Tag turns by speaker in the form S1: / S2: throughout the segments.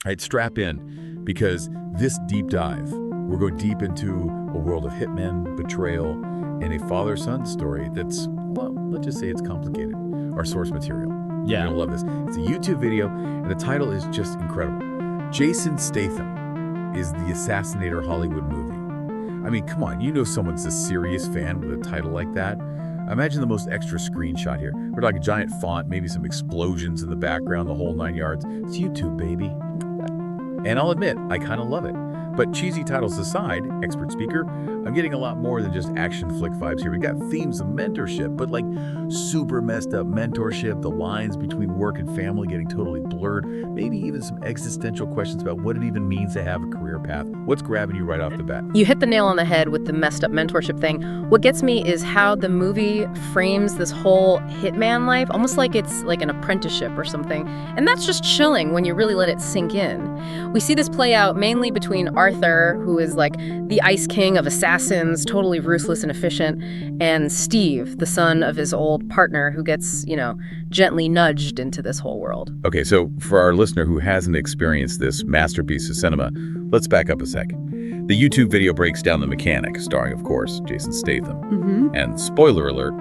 S1: right, strap in, because this deep dive, we're going deep into a world of hitmen, betrayal, and a father-son story that's, well, let's just say it's complicated. Our source material.
S2: Yeah.
S1: You're gonna love this. It's a YouTube video, and the title is just incredible. Jason Statham is the Assassinator Hollywood movie. I mean, come on, you know someone's a serious fan with a title like that. Imagine the most extra screenshot here. We're talking giant font, maybe some explosions in the background, the whole 9 yards. It's YouTube, baby. And I'll admit, I kind of love it. But cheesy titles aside, expert speaker, I'm getting a lot more than just action flick vibes here. We got themes of mentorship, but like super messed up mentorship, the lines between work and family getting totally blurred, maybe even some existential questions about what it even means to have a career path. What's grabbing you right off the bat?
S3: You hit the nail on the head with the messed up mentorship thing. What gets me is how the movie frames this whole hitman life, almost like it's like an apprenticeship or something. And that's just chilling when you really let it sink in. We see this play out mainly between Arthur, who is like the ice king of assassins, totally ruthless and efficient, and Steve, the son of his old partner, who gets, gently nudged into this whole world.
S1: Okay, so for our listener who hasn't experienced this masterpiece of cinema, let's back up a sec. The YouTube video breaks down the mechanic, starring, of course, Jason Statham.
S3: Mm-hmm.
S1: And spoiler alert,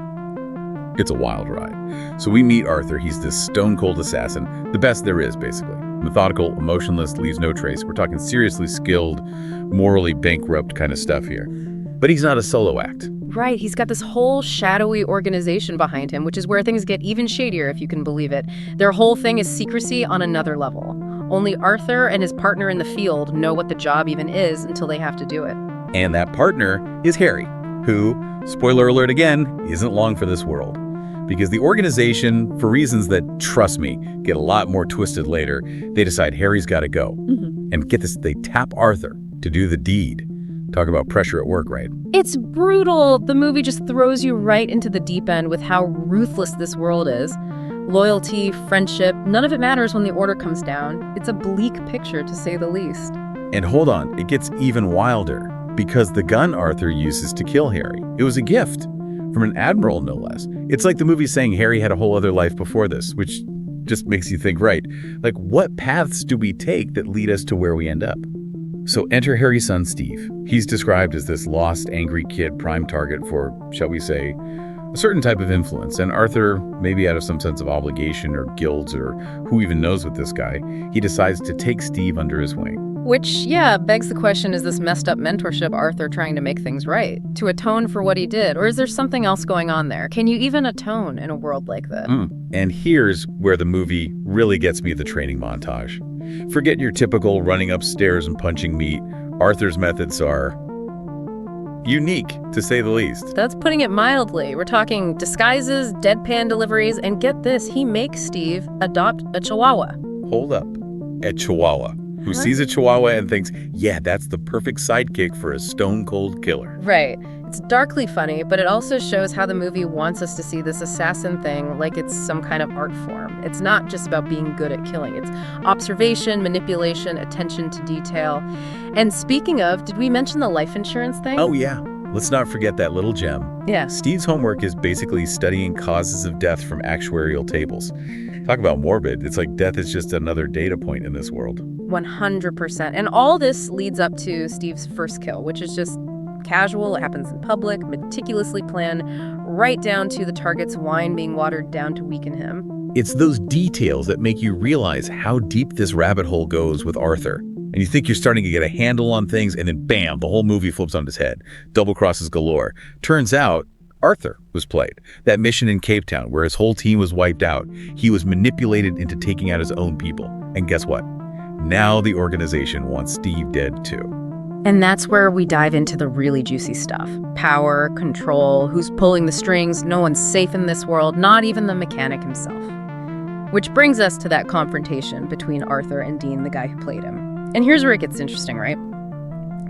S1: it's a wild ride. So we meet Arthur. He's this stone-cold assassin, the best there is, basically. Methodical, emotionless, leaves no trace. We're talking seriously skilled, morally bankrupt kind of stuff here. But he's not a solo act.
S3: Right, he's got this whole shadowy organization behind him, which is where things get even shadier, if you can believe it. Their whole thing is secrecy on another level. Only Arthur and his partner in the field know what the job even is until they have to do it.
S1: And that partner is Harry, who, spoiler alert again, isn't long for this world. Because the organization, for reasons that, trust me, get a lot more twisted later, they decide Harry's got to go.
S3: Mm-hmm.
S1: And get this, they tap Arthur to do the deed. Talk about pressure at work, right?
S3: It's brutal. The movie just throws you right into the deep end with how ruthless this world is. Loyalty, friendship, none of it matters when the order comes down. It's a bleak picture, to say the least.
S1: And hold on, it gets even wilder. Because the gun Arthur uses to kill Harry, it was a gift. From an admiral, no less. It's like the movie saying Harry had a whole other life before this, which just makes you think, right, like what paths do we take that lead us to where we end up? So enter Harry's son, Steve. He's described as this lost, angry kid, prime target for, shall we say, a certain type of influence. And Arthur, maybe out of some sense of obligation or guilt or who even knows with this guy, he decides to take Steve under his wing.
S3: Which, begs the question, is this messed up mentorship Arthur trying to make things right? To atone for what he did? Or is there something else going on there? Can you even atone in a world like that?
S1: And here's where the movie really gets me, the training montage. Forget your typical running upstairs and punching meat. Arthur's methods are unique, to say the least.
S3: That's putting it mildly. We're talking disguises, deadpan deliveries, and get this, he makes Steve adopt a chihuahua.
S1: Hold up. A chihuahua. Who sees a chihuahua and thinks, yeah, that's the perfect sidekick for a stone-cold killer.
S3: Right. It's darkly funny, but it also shows how the movie wants us to see this assassin thing like it's some kind of art form. It's not just about being good at killing. It's observation, manipulation, attention to detail. And speaking of, did we mention the life insurance thing?
S1: Oh, yeah. Let's not forget that little gem.
S3: Yeah.
S1: Steve's homework is basically studying causes of death from actuarial tables. Talk about morbid. It's like death is just another data point in this world.
S3: 100%. And all this leads up to Steve's first kill, which is just casual. It happens in public, meticulously planned, right down to the target's wine being watered down to weaken him.
S1: It's those details that make you realize how deep this rabbit hole goes with Arthur. And you think you're starting to get a handle on things, and then bam, the whole movie flips on its head. Double crosses galore. Turns out, Arthur was played. That mission in Cape Town where his whole team was wiped out, he was manipulated into taking out his own people. And guess what? Now the organization wants Steve dead too.
S3: And that's where we dive into the really juicy stuff. Power, control, who's pulling the strings, no one's safe in this world, not even the mechanic himself. Which brings us to that confrontation between Arthur and Dean, the guy who played him. And here's where it gets interesting, right?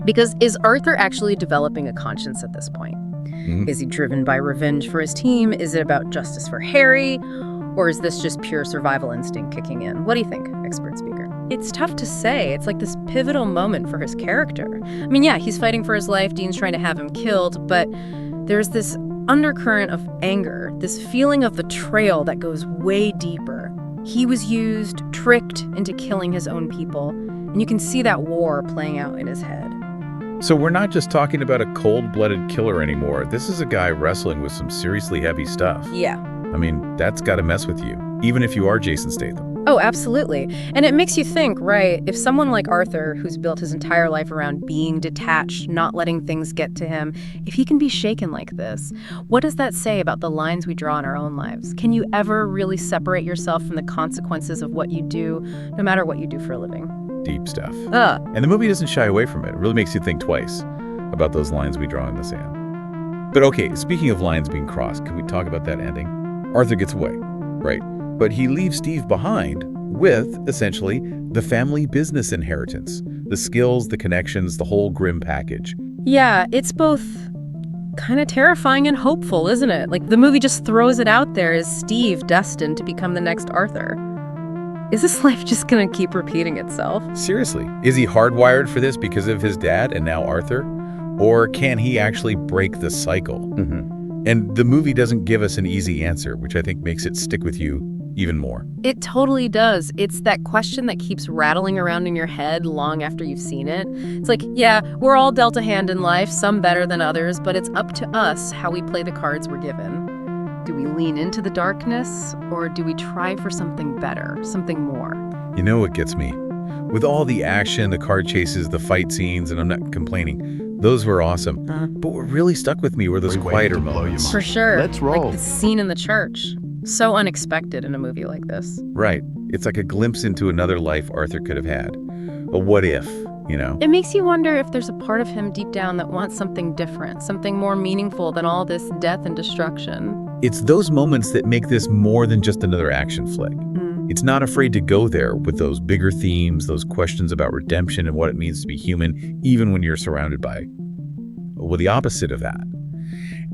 S3: Because is Arthur actually developing a conscience at this point? Is he driven by revenge for his team? Is it about justice for Harry? Or is this just pure survival instinct kicking in? What do you think, expert speaker? It's tough to say. It's like this pivotal moment for his character. I mean, yeah, he's fighting for his life. Dean's trying to have him killed, but there's this undercurrent of anger, this feeling of betrayal that goes way deeper. He was used, tricked into killing his own people, and you can see that war playing out in his head.
S1: So we're not just talking about a cold-blooded killer anymore. This is a guy wrestling with some seriously heavy stuff.
S3: Yeah.
S1: I mean, that's got to mess with you, even if you are Jason Statham.
S3: Oh, absolutely. And it makes you think, right, if someone like Arthur, who's built his entire life around being detached, not letting things get to him, if he can be shaken like this, what does that say about the lines we draw in our own lives? Can you ever really separate yourself from the consequences of what you do, no matter what you do for a living?
S1: Deep stuff.
S3: Uh,
S1: And the movie doesn't shy away from it. It really makes you think twice about those lines we draw in the sand. But okay, speaking of lines being crossed, can we talk about that ending? Arthur gets away, right? But he leaves Steve behind with, essentially, the family business inheritance. The skills, the connections, the whole grim package.
S3: yeah, it's both kind of terrifying and hopeful, isn't it? Like, the movie just throws it out there as Steve destined to become the next Arthur. Is this life just gonna keep repeating itself?
S1: Seriously, is he hardwired for this because of his dad and now Arthur? Or can he actually break the cycle? And the movie doesn't give us an easy answer, which I think makes it stick with you even more.
S3: It totally does. It's that question that keeps rattling around in your head long after you've seen it. It's like, yeah, we're all dealt a hand in life, some better than others, but it's up to us how we play the cards we're given. Do we lean into the darkness, or do we try for something better, something more?
S1: You know what gets me? With all the action, the car chases, the fight scenes, and I'm not complaining, those were awesome. But what really stuck with me were those quieter moments.
S3: For sure.
S2: Let's roll.
S3: Like the scene in the church. So unexpected in a movie like this.
S1: Right. It's like a glimpse into another life Arthur could have had. A what if, you know?
S3: It makes you wonder if there's a part of him deep down that wants something different, something more meaningful than all this death and destruction.
S1: It's those moments that make this more than just another action flick. It's not afraid to go there with those bigger themes, those questions about redemption and what it means to be human, even when you're surrounded by, well, the opposite of that.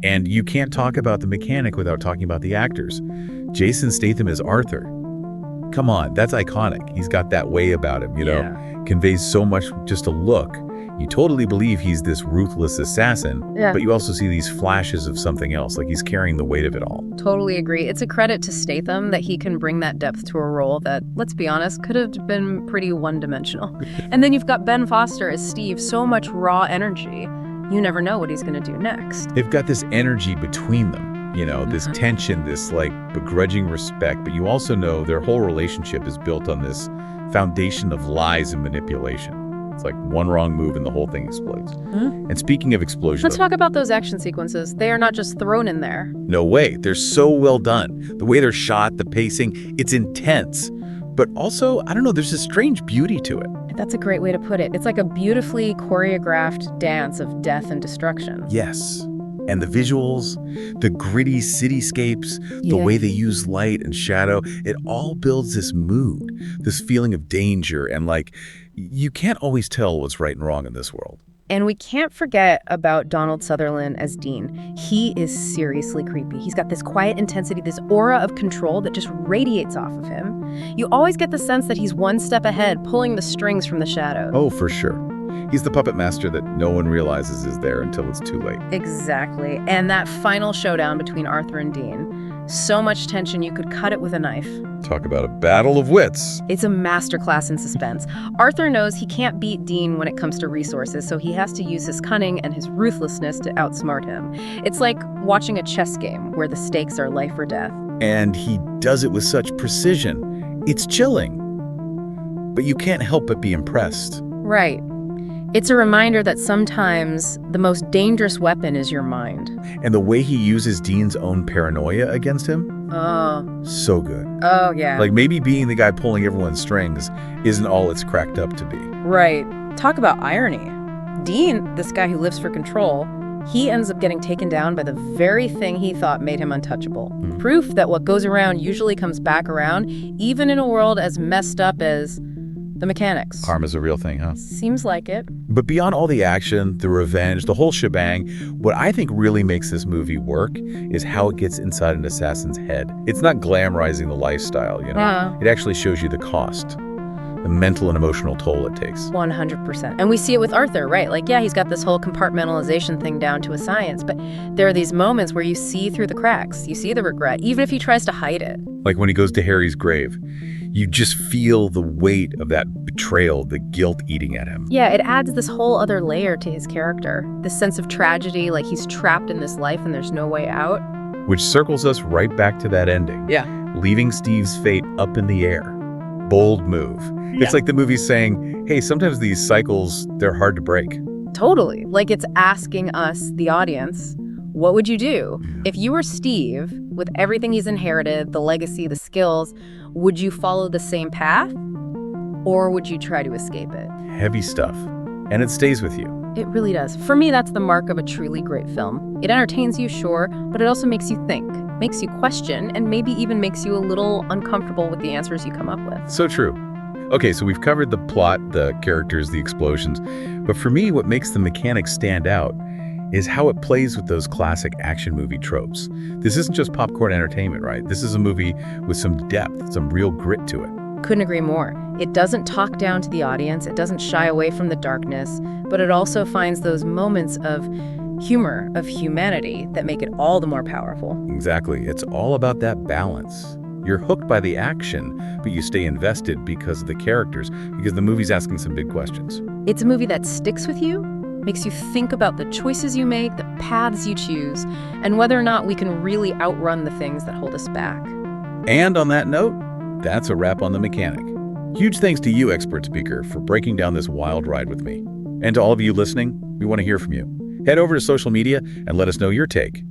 S1: And you can't talk about the mechanic without talking about the actors. Jason Statham as Arthur. Come on, that's iconic. He's got that way about him, you know? Conveys so much with just a look. You totally believe he's this ruthless assassin, but you also see these flashes of something else, like he's carrying the weight of it all.
S3: Totally agree. It's a credit to Statham that he can bring that depth to a role that, let's be honest, could have been pretty one-dimensional. And then you've got Ben Foster as Steve, so much raw energy. You never know what he's going to do next.
S1: They've got this energy between them, you know, this tension, this like begrudging respect, but you also know their whole relationship is built on this foundation of lies and manipulation. It's like one wrong move and the whole thing explodes. And speaking of explosions,
S3: Let's talk about those action sequences. They are not just thrown in there.
S1: no way. They're so well done. The way they're shot, the pacing, it's intense. But also, I don't know, there's a strange beauty to it.
S3: That's a great way to put it. It's like a beautifully choreographed dance of death and destruction.
S1: Yes. And the visuals, the gritty cityscapes, the way they use light and shadow, it all builds this mood, this feeling of danger. And like, you can't always tell what's right and wrong in this world.
S3: And we can't forget about Donald Sutherland as Dean. He is seriously creepy. He's got this quiet intensity, this aura of control that just radiates off of him. You always get the sense that he's one step ahead, pulling the strings from the shadows.
S1: Oh, for sure. He's the puppet master that no one realizes is there until it's too late.
S3: Exactly. And that final showdown between Arthur and Dean. So much tension you could cut it with a knife.
S1: Talk about a battle of wits.
S3: It's a masterclass in suspense. Arthur knows he can't beat Dean when it comes to resources, so he has to use his cunning and his ruthlessness to outsmart him. It's like watching a chess game where the stakes are life or death.
S1: And he does it with such precision. It's chilling. But you can't help but be impressed.
S3: Right. It's a reminder that sometimes the most dangerous weapon is your mind.
S1: And the way he uses Dean's own paranoia against him, so good.
S3: Oh, yeah.
S1: Like maybe being the guy pulling everyone's strings isn't all it's cracked up to be.
S3: Right. Talk about irony. Dean, this guy who lives for control, he ends up getting taken down by the very thing he thought made him untouchable. Proof that what goes around usually comes back around, even in a world as messed up as the mechanics.
S1: Karma's is a real thing, huh?
S3: Seems like it.
S1: But beyond all the action, the revenge, the whole shebang, what I think really makes this movie work is how it gets inside an assassin's head. It's not glamorizing the lifestyle, you know? It actually shows you the cost. the mental and emotional toll it takes.
S3: 100%. And we see it with Arthur, right? Like, yeah, he's got this whole compartmentalization thing down to a science, but there are these moments where you see through the cracks. You see the regret, even if he tries to hide it.
S1: Like when he goes to Harry's grave, you just feel the weight of that betrayal, the guilt eating at him.
S3: Yeah, it adds this whole other layer to his character. This sense of tragedy, like he's trapped in this life and there's no way out.
S1: Which circles us right back to that ending.
S3: Yeah.
S1: Leaving Steve's fate up in the air. Bold move.
S3: Yeah.
S1: It's like the movie's saying, hey, sometimes these cycles, they're hard to break.
S3: Totally. Like it's asking us, the audience, what would you do? If you were Steve, with everything he's inherited, the legacy, the skills, would you follow the same path? Or would you try to escape it?
S1: Heavy stuff. And it stays with you.
S3: It really does. For me, that's the mark of a truly great film. It entertains you, sure, but it also makes you think, makes you question, and maybe even makes you a little uncomfortable with the answers you come up with.
S1: So true. Okay, so we've covered the plot, the characters, the explosions. But for me, what makes the mechanics stand out is how it plays with those classic action movie tropes. This isn't just popcorn entertainment, right? This is a movie with some depth, some real grit to it.
S3: Couldn't agree more. It doesn't talk down to the audience, it doesn't shy away from the darkness, but it also finds those moments of humor, of humanity that make it all the more powerful.
S1: Exactly. It's all about that balance. You're hooked by the action, but you stay invested because of the characters, because the movie's asking some big questions.
S3: It's a movie that sticks with you, makes you think about the choices you make, the paths you choose, and whether or not we can really outrun the things that hold us back.
S1: And on that note, that's a wrap on The Mechanic. Huge thanks to you, expert speaker, for breaking down this wild ride with me. And to all of you listening, we want to hear from you. Head over to social media and let us know your take.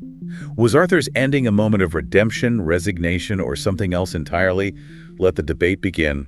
S1: Was Arthur's ending a moment of redemption, resignation, or something else entirely? Let the debate begin.